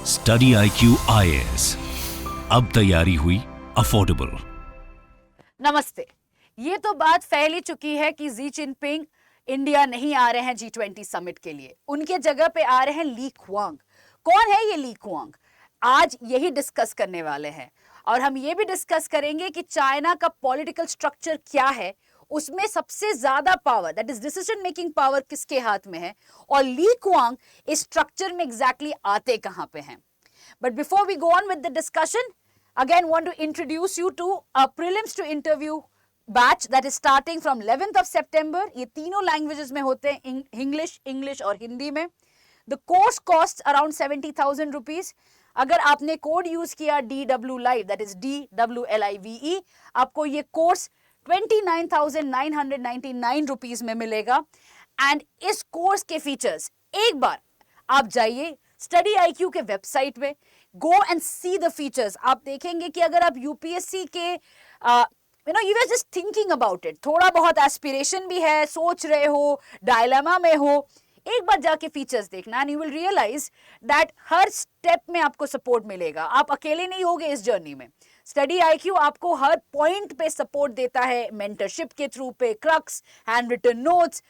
Study IQ IAS, अब तैयारी हुई अफोर्डेबल। नमस्ते। ये तो बात फैल ही चुकी है कि जी जिनपिंग इंडिया नहीं आ रहे हैं G20 समिट के लिए, उनके जगह पे आ रहे हैं ली क्वांग। कौन है ये ली क्वांग? आज यही डिस्कस करने वाले हैं और हम ये भी डिस्कस करेंगे कि चाइना का पॉलिटिकल स्ट्रक्चर क्या है, उसमें सबसे ज्यादा power, that is decision making power, किसके हाथ में है और ली क्वांग इस स्ट्रक्चर में एग्जैक्टली आते कहां पे हैं। But before we go on with the discussion, again want to introduce you to a prelims to interview batch that is starting from 11th of September. ये तीनों languages में होते हैं, English और हिंदी में. The course costs around 70,000 rupees. अगर आपने code use किया DW Live, that is DWLIVE, आपको ये कोर्स 29,999 रुपीज में मिलेगा. एंड इस कोर्स के फीचर्स, एक बार आप जाइए स्टडी IQ के वेबसाइट पे, go and see the features. आप देखेंगे कि अगर आप यूपीएससी के you are just thinking about it, थोड़ा बहुत एस्पिरेशन भी है, सोच रहे हो, डायलेमा में हो, एक बार जाके फीचर्स देखना and you will realise that हर स्टेप में आपको सपोर्ट मिलेगा. आप अकेले नहीं होगे इस जर्नी में. स्टडी IQ आपको हर पॉइंट पे सपोर्ट देता है, मेंटरशिप के थ्रू पे, crux, handwritten notes,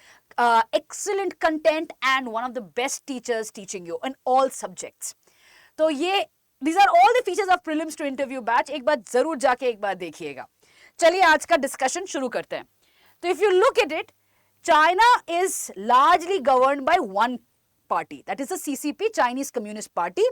excellent content and one of the best teachers teaching you in all subjects. तो ये these are all the features of prelims to interview batch. एक बार जरूर जाके एक बार देखिएगा. चलिए आज का डिस्कशन शुरू करते हैं. तो if you look at it, China is largely governed by one party, that is the CCP, Chinese Communist Party,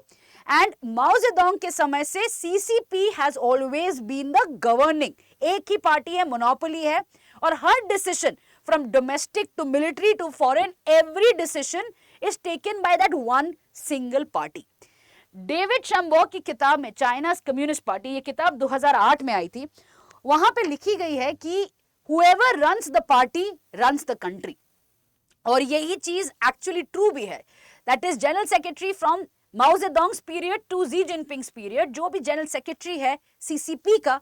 and Mao Zedong के समय से CCP has always been the governing. एक ही पार्टी है, मोनोपोली है, और हर decision from domestic to military to foreign, every decision is taken by that one single party. David Shambaugh की किताब में चाइना's कम्युनिस्ट पार्टी, ये किताब 2008 में आई थी, वहां पे लिखी गई है कि whoever runs the party runs the country. और यही चीज एक्चुअली ट्रू भी है. That is general secretary from Mao Zedong's period to Xi Jinping's period, जो भी जनरल सेक्रेटरी है CCP का,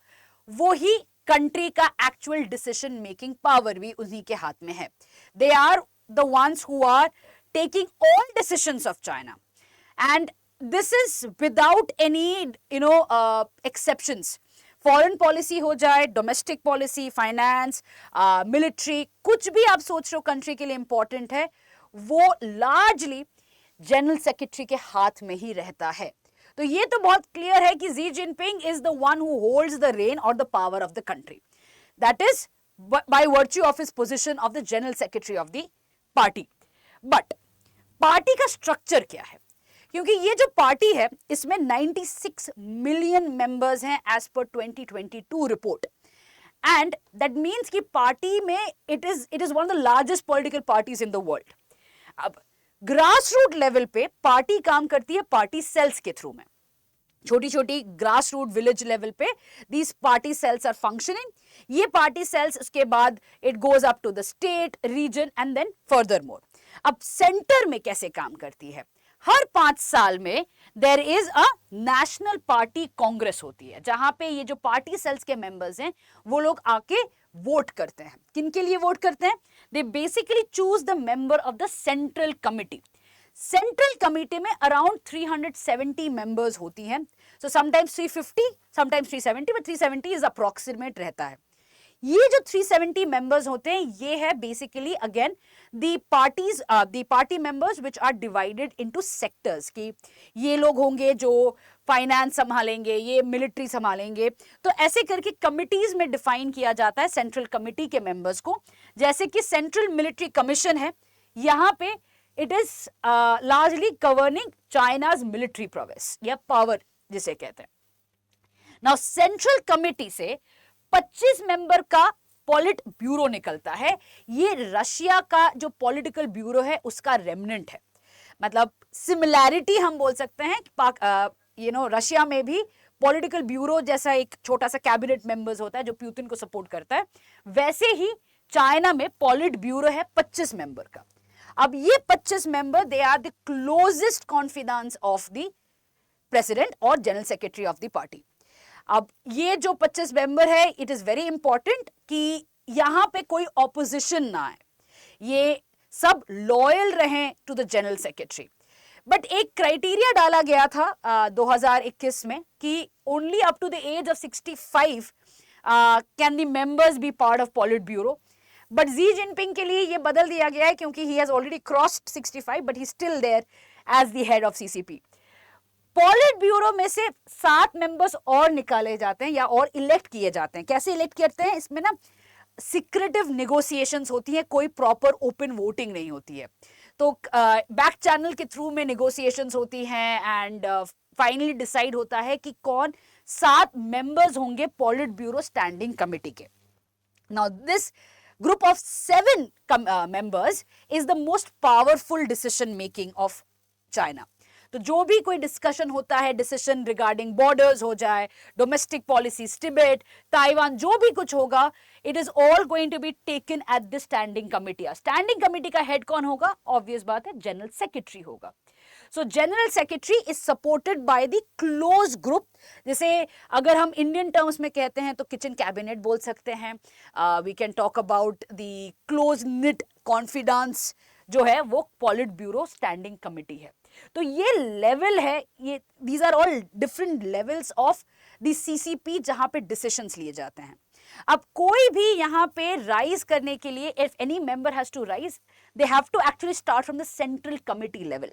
वो ही कंट्री का एक्चुअल डिसीजन मेकिंग पावर भी उन्हीं के हाथ में है. They are the ones who are taking all decisions of China and this is without any exceptions. Foreign policy हो जाए, डोमेस्टिक पॉलिसी, फाइनेंस, मिलिट्री, कुछ भी आप सोच रहे हो कंट्री के लिए इंपॉर्टेंट है, वो लार्जली जनरल सेक्रेटरी के हाथ में ही रहता है. तो ये तो बहुत क्लियर है कि Xi Jinping is the one who holds the rein और the power of the country. That is by virtue of his position of the general secretary of the party. But party का structure क्या है? क्योंकि ये जो party है, इसमें 96 million members हैं as per 2022 report. And that means कि पार्टी में it is one of the largest political parties in the world. अब ग्रास रूट लेवल पे पार्टी काम करती है पार्टी सेल्स के थ्रू में. छोटी छोटी ग्रास रूट विलेज लेवल पे these party cells are functioning. ये पार्टी सेल्स उसके बाद it goes up to the state, region and then further more. अब सेंटर में कैसे काम करती है? हर 5 साल में there is a national party congress होती है, जहां पे ये जो पार्टी सेल्स के मेंबर्स हैं वो लोग आके वोट करते हैं. किनके लिए वोट करते हैं? They basically choose the member of the central committee. Central committee में अराउंड 370 मेंबर्स होती हैं. So sometimes 350, sometimes 370, but 370 is approximate रहता है. ये जो 370 मेंबर्स होते हैं, ये है basically again the party members which are divided into sectors. कि ये लोग होंगे जो फाइनेंस संभालेंगे, ये मिलिट्री संभालेंगे. तो ऐसे करके कमिटीज में डिफाइन किया जाता है सेंट्रल कमिटी के मेंबर्स को. जैसे कि सेंट्रल मिलिट्री कमीशन है, यहाँ पे it is largely governing China's military prowess या पावर जिसे कहते हैं. नाउ सेंट्रल कमिटी से 25 मेंबर का पॉलिट ब्यूरो निकलता है. ये रशिया का जो पॉलिटिकल ब्यूरो है उसका रेमनेंट है. मतलब सिमिलैरिटी हम बोल सकते हैं कि रशिया में भी पॉलिटिकल ब्यूरो जैसा एक छोटा सा कैबिनेट मेंबर्स होता है जो पुतिन को सपोर्ट करता है, वैसे ही चाइना में पॉलिट ब्यूरो है 25 मेंबर का. अब ये 25 member they are the closest confidence of the president और general secretary of the party. अब ये जो 25 मेंबर है, इट इज वेरी इंपॉर्टेंट कि यहां पे कोई ऑपोजिशन ना आए, ये सब लॉयल रहें to the general secretary. But एक क्राइटेरिया डाला गया था 2021 में कि only up to the age of 65 can the members be part of politburo. But Xi Jinping के लिए ये बदल दिया गया है क्योंकि he has already crossed 65 but he still there as the head of CCP. Politburo में से 7 मेंबर्स और निकाले जाते हैं या और इलेक्ट किए जाते हैं. कैसे इलेक्ट करते हैं? इसमें ना सिक्रेटिव नेगोशिएशंस होती हैं, कोई प्रॉपर ओपन वोटिंग नहीं होती है. तो बैक चैनल के थ्रू में नेगोशिएशंस होती हैं एंड फाइनली डिसाइड होता है कि कौन 7 मेंबर्स होंगे पॉलिट ब्यूरो स्टैंडिंग कमिटी के. Now this group of 7 members is the most powerful decision making of China. तो जो भी कोई डिस्कशन होता है, डिसीजन रिगार्डिंग बॉर्डर्स हो जाए, डोमेस्टिक पॉलिसीज, तिब्बत, ताइवान, जो भी कुछ होगा, it is all going to be taken at the standing committee. Standing committee का हेड कौन होगा? ऑब्वियस बात है, जनरल सेक्रेटरी होगा. So general secretary is supported by the close group. जैसे अगर हम इंडियन टर्म्स में कहते हैं तो किचन कैबिनेट बोल सकते हैं. We can talk about the close knit confidence जो है वो पॉलिट ब्यूरो स्टैंडिंग कमिटी है. तो ये लेवल है, ये these are all different levels of the CCP जहां पे डिसीजंस लिए जाते हैं. अब कोई भी यहाँ पे राइज करने के लिए, if any member has to rise, they have to actually start from the central committee level,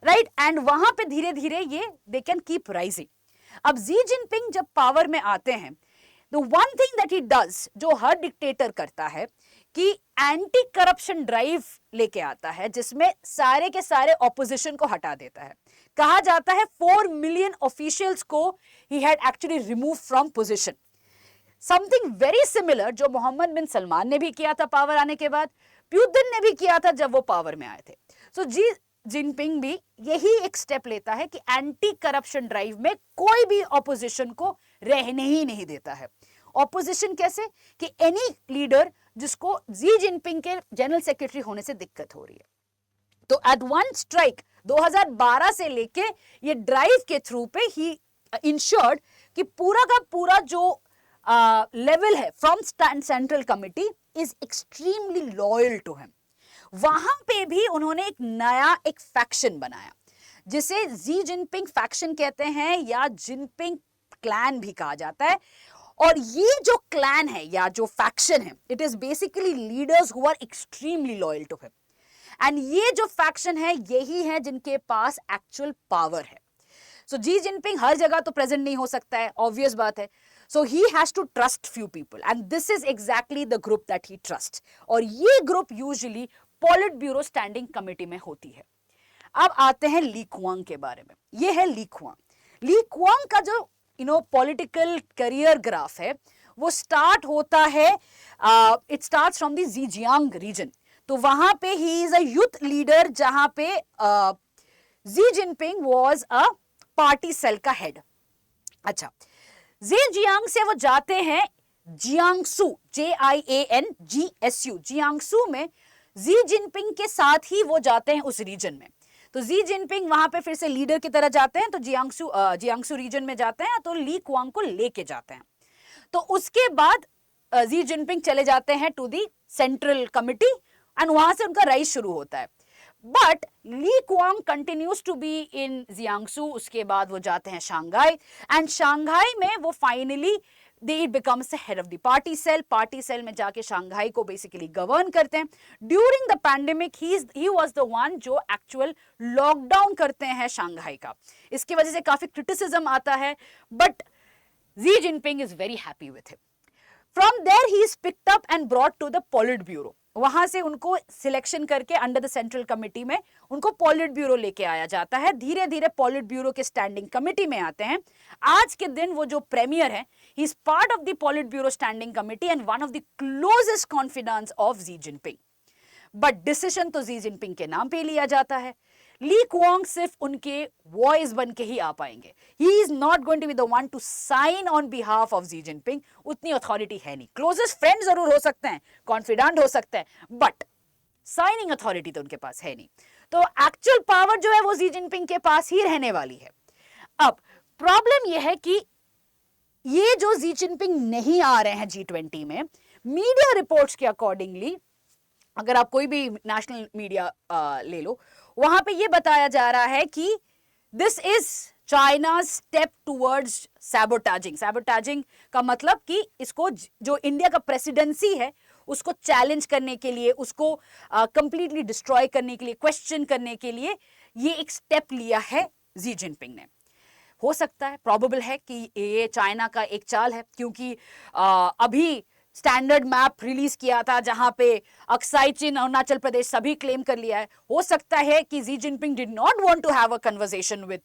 right? And वहां पे धीरे धीरे ये दे कैन कीप राइजिंग. अब जी जिनपिंग जब पावर में आते हैं, the one thing that he does, जो हर डिक्टेटर करता है, कि एंटी करप्शन ड्राइव लेके आता है जिसमें सारे के सारे ऑपोजिशन को हटा देता है. कहा जाता है 4 मिलियन ऑफिशियल्स को he had actually remove from position. Something very similar जो मोहम्मद बिन सलमान ने भी किया था पावर आने के बाद, प्यूतिन ने भी किया था जब वो पावर में आए थे. सो जी जिनपिंग भी यही एक स्टेप लेता है कि एंटी करप्शन ड्राइव में कोई भी ऑपोजिशन को रहने ही नहीं देता है. ऑपोजिशन कैसे? कि एनी लीडर जिसको जी जिनपिंग के जनरल सेक्रेटरी होने से दिक्कत हो रही है. तो एट वन स्ट्राइक 2012 से लेके ये ड्राइव के थ्रू पे ही इंश्योर्ड कि पूरा का पूरा जो लेवल है from central committee is extremely loyal to him. वहां पे भी उन्होंने एक फैक्शन बनाया जिसे जी जिनपिंग फैक्शन कहते हैं या जिनपिंग क्लैन भी कहा जाता है. और ये जो क्लैन है या जो फैक्शन है, it is basically leaders who are extremely loyal to him. And ये जो फैक्शन है यही है जिनके पास एक्चुअल पावर है. सो जी जिनपिंग हर जगह तो प्रेजेंट नहीं हो सकता है, ऑब्वियस बात है. So he has to trust few people and this is exactly the group that he trust. और ये group usually politburo standing committee में होती है. अब आते हैं ली कुआंग के बारे में. ये है ली कुआंग. ली कुआंग का जो पॉलिटिकल करियर ग्राफ है वो स्टार्ट होता है, it starts from the Zhejiang region. तो वहां पे he is a youth leader जहां पे Xi Jinping was a party cell का हेड. अच्छा, जीजियांग से वो जाते हैं जियांगसू, JIANGSU, जियांगसू में जी जिनपिंग के साथ ही वो जाते हैं उस रीजन में. तो जी जिनपिंग वहां पे फिर से लीडर की तरह जाते हैं, तो जियांगसू रीजन में जाते हैं, तो ली कुआंग को लेके जाते हैं. तो उसके बाद जी जिनपिंग चले जाते हैं to the central committee and वहां से उनका राइज शुरू होता है. But Li Qiang continues to be in Jiangsu. उसके बाद वो जाते हैं शंघाई एंड शंघाई में वो finally it becomes the head of the party cell. Party cell में जाके शंघाई को बेसिकली गवर्न करते हैं. During the pandemic he was the one जो एक्चुअल लॉकडाउन करते हैं शंघाई का. इसकी वजह से काफी क्रिटिसिज्म आता है, but Xi Jinping is very happy with him. From there he is picked up and brought to the politburo. वहां से उनको सिलेक्शन करके अंडर द सेंट्रल कमिटी में उनको पॉलिट ब्यूरो लेके आया जाता है. धीरे धीरे पॉलिट ब्यूरो के स्टैंडिंग कमिटी में आते हैं. आज के दिन वो जो प्रीमियर है, he is part of the politburo standing committee and one of the closest confidence of Xi Jinping. But decision तो जी जिनपिंग के नाम पे लिया जाता है. ली कुआंग सिर्फ उनके वॉइस बन के ही आ पाएंगे. He is not going to be the one to sign on behalf of Xi Jinping. उतनी अथॉरिटी है नहीं. क्लोजेस्ट फ्रेंड जरूर हो सकते हैं, कॉन्फिडेंट हो सकते हैं, बट साइनिंग अथॉरिटी तो उनके पास है नहीं. तो एक्चुअल पावर जो है वो जी जिनपिंग के पास ही रहने वाली है. अब प्रॉब्लम यह है कि ये जो जी जिनपिंग नहीं आ रहे हैं G20 में, मीडिया रिपोर्ट्स के अकॉर्डिंगली, अगर आप कोई भी नेशनल मीडिया ले लो, वहां पे ये बताया जा रहा है कि this is China step towards sabotaging. Sabotaging का मतलब कि इसको जो इंडिया का प्रेसिडेंसी है उसको चैलेंज करने के लिए, उसको कंप्लीटली डिस्ट्रॉय करने के लिए, क्वेश्चन करने के लिए ये एक स्टेप लिया है जी जिनपिंग ने। हो सकता है, प्रोबेबल है कि ये चाइना का एक चाल है, क्योंकि अभी स्टैंडर्ड मैप रिलीज किया था जहां पे अक्साई चीन, अरुणाचल प्रदेश सभी क्लेम कर लिया है। हो सकता है कि Xi Jinping did not want to have a conversation with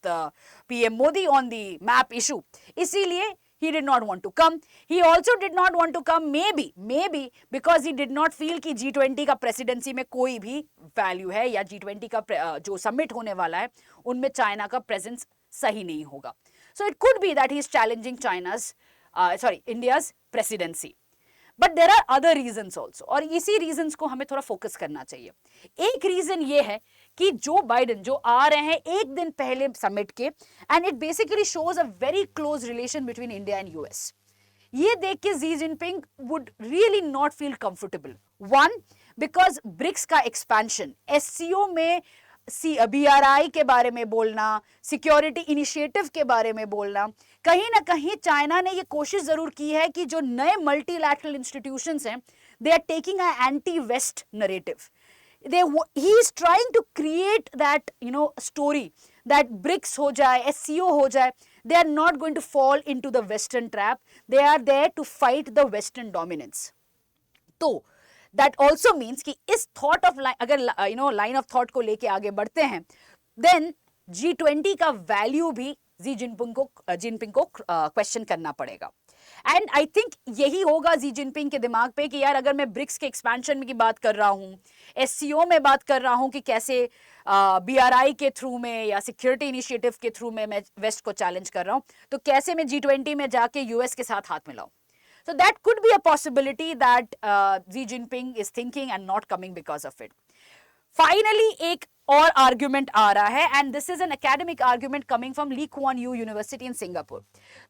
PM Modi on the map issue, इसीलिए he did not want to come. He also did not want to come maybe because he did not feel कि G20 का presidency में कोई भी value है, या G20 का जो समिट होने वाला है उनमें चाइना का प्रेजेंस सही नहीं होगा। So it could be that he is challenging India's presidency. But there are other reasons also, और इसी रीजन्स को हमें थोड़ा फोकस करना चाहिए। एक रीजन ये है कि जो बाइडेन जो आ रहे हैं एक दिन पहले समिट के, and it basically shows a very close relation between India and US. ये देख के Xi Jinping would really not feel comfortable. One, because BRICS का एक्सपेंशन, एससीओ में BRI के बारे में बोलना, सिक्योरिटी इनिशिएटिव के बारे में बोलना, कहीं ना कहीं चाइना ने ये कोशिश जरूर की है कि जो नए मल्टीलैटरल इंस्टीट्यूशंस हैं, they are taking a anti west narrative. he is trying to create that story that BRICS हो जाए, SCO हो जाए, they are not going to fall into the western trap, they are there to fight the western dominance। तो that also means कि इस thought of line, अगर line of thought को लेके आगे बढ़ते हैं, then G20 का वैल्यू भी जी जिनपिंग को क्वेश्चन करना पड़ेगा। एंड आई थिंक यही होगा जी जिनपिंग के दिमाग पे कि यार, अगर मैं ब्रिक्स के एक्सपेंशन की बात कर रहा हूँ, एससीओ में बात कर रहा हूँ कि कैसे BRI के थ्रू में या सिक्योरिटी इनिशिएटिव के थ्रू में मैं वेस्ट को चैलेंज कर रहा हूँ, तो कैसे मैं G20 में जाके यूएस के साथ हाथ मिलाऊं। So that could be a possibility that Xi Jinping is thinking and not coming because of it. Finally, एक और argument आ रहा है, and this is an academic argument coming from Lee Kuan Yew University in Singapore.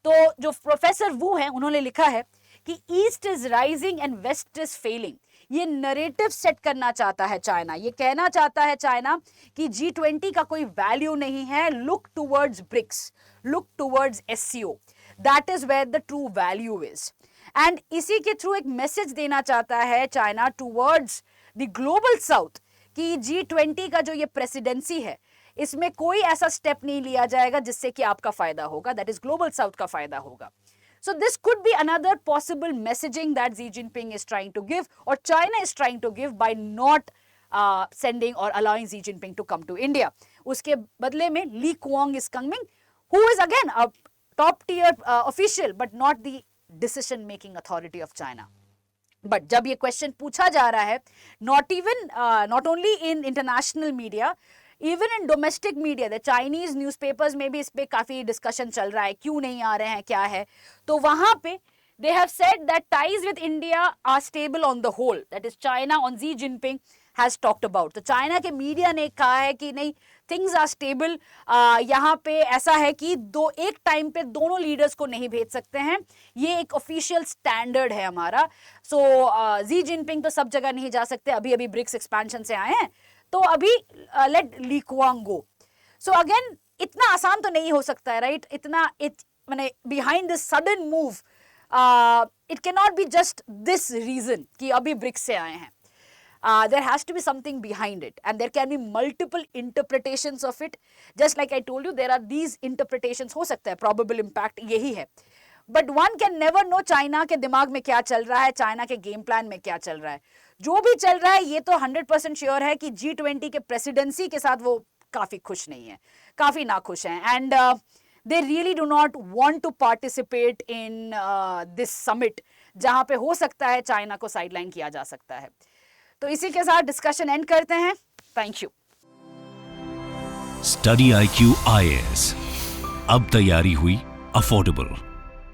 तो जो professor वू हैं, उन्होंने लिखा है कि east is rising and west is failing. ये नरेटिव सेट करना चाहता है चाइना, ये कहना चाहता है चाइना कि G20 का कोई वैल्यू नहीं है, look towards BRICS, look towards SCO, that is where the true value is. And इसी के थ्रू एक मैसेज देना चाहता है China towards the global south कि G20 का जो ये प्रेसिडेंसी है, इसमें कोई ऐसा स्टेप नहीं लिया जाएगा जिससे कि आपका फायदा होगा, दैट इज ग्लोबल साउथ का फायदा होगा। So this could be another possible messaging that Xi Jinping is trying to give, or China is trying to give, by not sending or allowing Xi Jinping to come to India. उसके बदले में Li Qiang is coming, who is again a top tier official, but not the decision making authority of China. But जब ये question पूछा जा रहा है, not only in international media, even in domestic media, the Chinese newspapers में भी इस पे काफी डिस्कशन चल रहा है, क्यों नहीं आ रहे हैं, क्या है। तो वहां पे they have said that ties with India are stable on the whole, that is China on Xi Jinping has talked about। तो चाइना के मीडिया ने कहा है कि नहीं, थिंग्स आर स्टेबल, यहाँ पे ऐसा है कि एक टाइम पे दोनों लीडर्स को नहीं भेज सकते हैं, ये एक ऑफिशियल स्टैंडर्ड है हमारा। सो Xi Jinping तो सब जगह नहीं जा सकते, अभी ब्रिक्स एक्सपेंशन से आए हैं, तो अभी लेट ली कुआंग गो। सो अगेन इतना आसान तो नहीं हो सकता है, राइट? माने behind this sudden move it can not be just this reason कि अभी ब्रिक्स से आए हैं। There has to be something behind it, and there can be multiple interpretations of it. Just like I told you, there are these interpretations, हो सकता है probable impact यही है, but one can never know China के दिमाग में क्या चल रहा है, चाइना के गेम प्लान में क्या चल रहा है। जो भी चल रहा है, ये तो 100% श्योर है कि G20 के प्रेसिडेंसी के साथ वो काफी खुश नहीं है, काफी नाखुश हैं, and they really do not want to participate in this summit, जहां पे हो सकता है चाइना को साइडलाइन किया जा सकता है। तो इसी के साथ डिस्कशन एंड करते हैं। Thank you. Study IQ IAS, अब तैयारी हुई अफोर्डेबल।